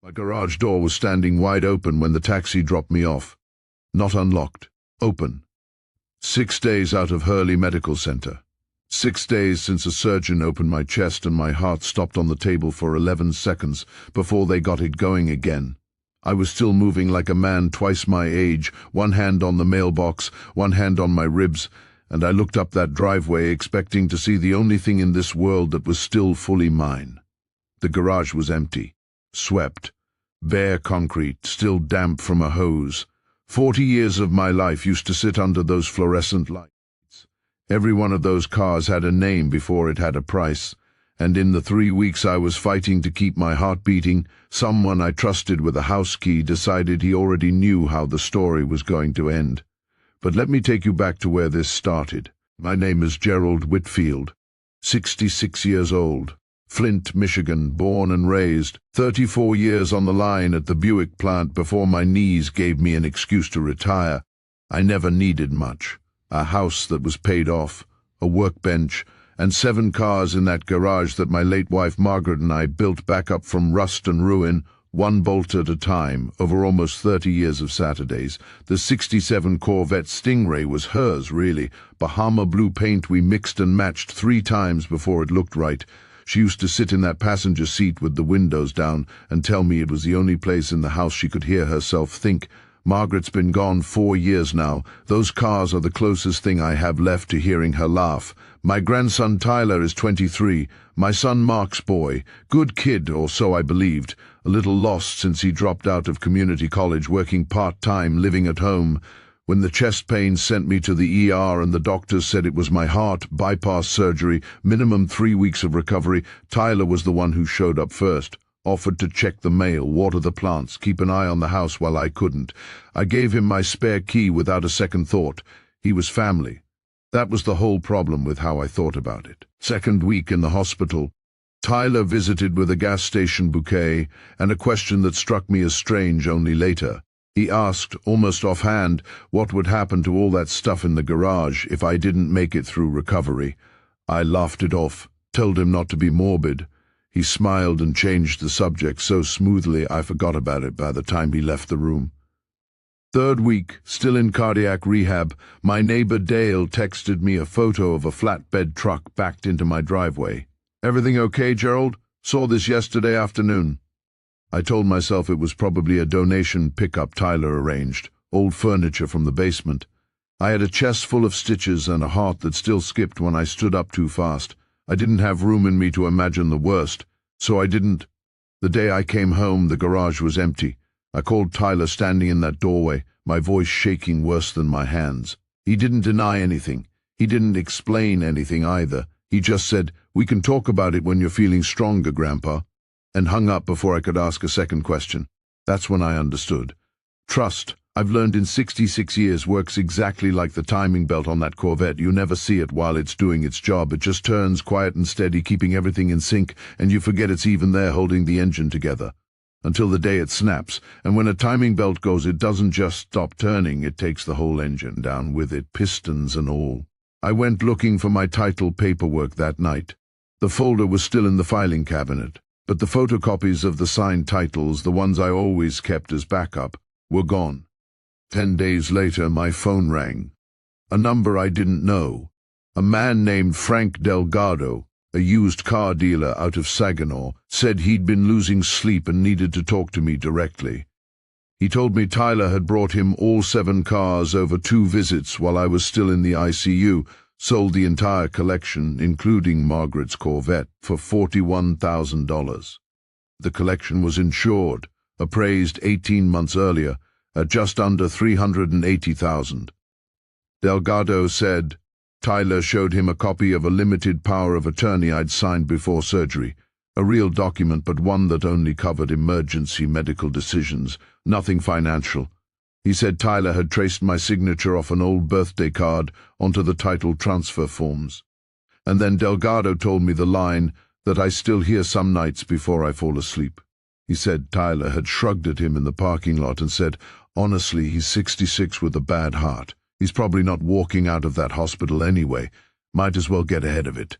My garage door was standing wide open when the taxi dropped me off. Not unlocked. Open. 6 days out of Hurley Medical Center. 6 days since a surgeon opened my chest and my heart stopped on the table for 11 seconds before they got it going again. I was still moving like a man twice my age, one hand on the mailbox, one hand on my ribs, and I looked up that driveway expecting to see the only thing in this world that was still fully mine. The garage was empty. Swept. Bare concrete, still damp from a hose. 40 years of my life used to sit under those fluorescent lights. Every one of those cars had a name before it had a price, and in the 3 weeks I was fighting to keep my heart beating, someone I trusted with a house key decided he already knew how the story was going to end. But let me take you back to where this started. My name is Gerald Whitfield, 66 years old. Flint, Michigan, born and raised, 34 years on the line at the Buick plant before my knees gave me an excuse to retire. I never needed much. A house that was paid off, a workbench, and 7 cars in that garage that my late wife Margaret and I built back up from rust and ruin, one bolt at a time, over almost 30 years of Saturdays. The '67 Corvette Stingray was hers, really. Bahama blue paint we mixed and matched 3 times before it looked right. She used to sit in that passenger seat with the windows down and tell me it was the only place in the house she could hear herself think. Margaret's been gone 4 years now. Those cars are the closest thing I have left to hearing her laugh. My grandson Tyler is 23, my son Mark's boy. Good kid, or so I believed. A little lost since he dropped out of community college, working part-time, living at home. When the chest pain sent me to the ER and the doctors said it was my heart, bypass surgery, minimum 3 weeks of recovery, Tyler was the one who showed up first. Offered to check the mail, water the plants, keep an eye on the house while I couldn't. I gave him my spare key without a second thought. He was family. That was the whole problem with how I thought about it. Second week in the hospital, Tyler visited with a gas station bouquet and a question that struck me as strange only later. He asked, almost offhand, what would happen to all that stuff in the garage if I didn't make it through recovery. I laughed it off, told him not to be morbid. He smiled and changed the subject so smoothly I forgot about it by the time he left the room. Third week, still in cardiac rehab, my neighbor Dale texted me a photo of a flatbed truck backed into my driveway. "Everything okay, Gerald? Saw this yesterday afternoon." I told myself it was probably a donation pickup Tyler arranged, old furniture from the basement. I had a chest full of stitches and a heart that still skipped when I stood up too fast. I didn't have room in me to imagine the worst, so I didn't. The day I came home, the garage was empty. I called Tyler standing in that doorway, my voice shaking worse than my hands. He didn't deny anything. He didn't explain anything either. He just said, "We can talk about it when you're feeling stronger, Grandpa," and hung up before I could ask a second question. That's when I understood. Trust, I've learned in 66 years, works exactly like the timing belt on that Corvette. You never see it while it's doing its job. It just turns quiet and steady, keeping everything in sync, and you forget it's even there holding the engine together. Until the day it snaps, and when a timing belt goes, it doesn't just stop turning, it takes the whole engine down with it, pistons and all. I went looking for my title paperwork that night. The folder was still in the filing cabinet, but the photocopies of the signed titles, the ones I always kept as backup, were gone. 10 days later, my phone rang. A number I didn't know. A man named Frank Delgado, a used car dealer out of Saginaw, said he'd been losing sleep and needed to talk to me directly. He told me Tyler had brought him all 7 cars over 2 visits while I was still in the ICU, sold the entire collection, including Margaret's Corvette, for $41,000. The collection was insured, appraised 18 months earlier, at just under $380,000. Delgado said Tyler showed him a copy of a limited power of attorney I'd signed before surgery, a real document but one that only covered emergency medical decisions, nothing financial. He said Tyler had traced my signature off an old birthday card onto the title transfer forms. And then Delgado told me the line that I still hear some nights before I fall asleep. He said Tyler had shrugged at him in the parking lot and said, "Honestly, he's 66 with a bad heart. He's probably not walking out of that hospital anyway. Might as well get ahead of it."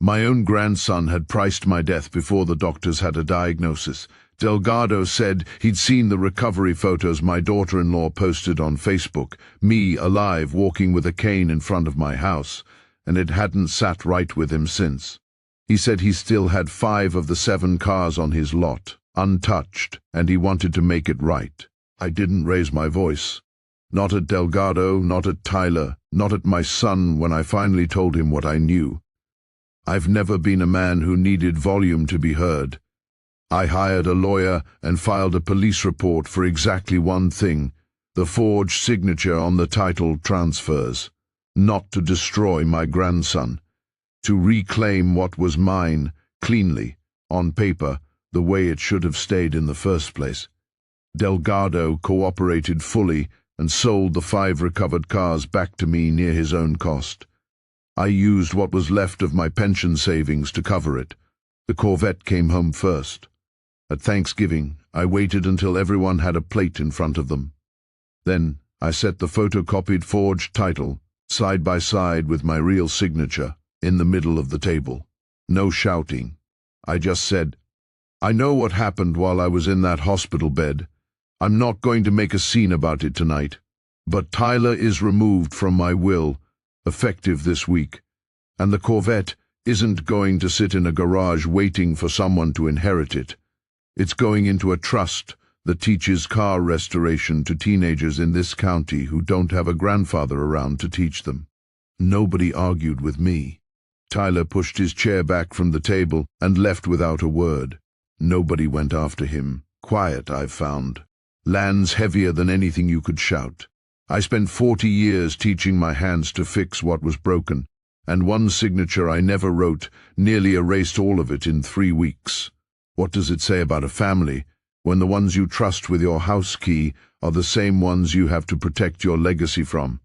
My own grandson had priced my death before the doctors had a diagnosis. Delgado said he'd seen the recovery photos my daughter-in-law posted on Facebook, me alive walking with a cane in front of my house, and it hadn't sat right with him since. He said he still had 5 of the 7 cars on his lot, untouched, and he wanted to make it right. I didn't raise my voice. Not at Delgado, not at Tyler, not at my son when I finally told him what I knew. I've never been a man who needed volume to be heard. I hired a lawyer and filed a police report for exactly one thing, the forged signature on the title transfers. Not to destroy my grandson. To reclaim what was mine, cleanly, on paper, the way it should have stayed in the first place. Delgado cooperated fully and sold the 5 recovered cars back to me near his own cost. I used what was left of my pension savings to cover it. The Corvette came home first. At Thanksgiving, I waited until everyone had a plate in front of them. Then I set the photocopied forged title, side by side with my real signature, in the middle of the table. No shouting. I just said, I know what happened while I was in that hospital bed. I'm not going to make a scene about it tonight. But Tyler is removed from my will, effective this week. And the Corvette isn't going to sit in a garage waiting for someone to inherit it. It's going into a trust that teaches car restoration to teenagers in this county who don't have a grandfather around to teach them. Nobody argued with me. Tyler pushed his chair back from the table and left without a word. Nobody went after him. Quiet, I've found. Lands heavier than anything you could shout. I spent 40 years teaching my hands to fix what was broken, and one signature I never wrote nearly erased all of it in 3 weeks. What does it say about a family when the ones you trust with your house key are the same ones you have to protect your legacy from?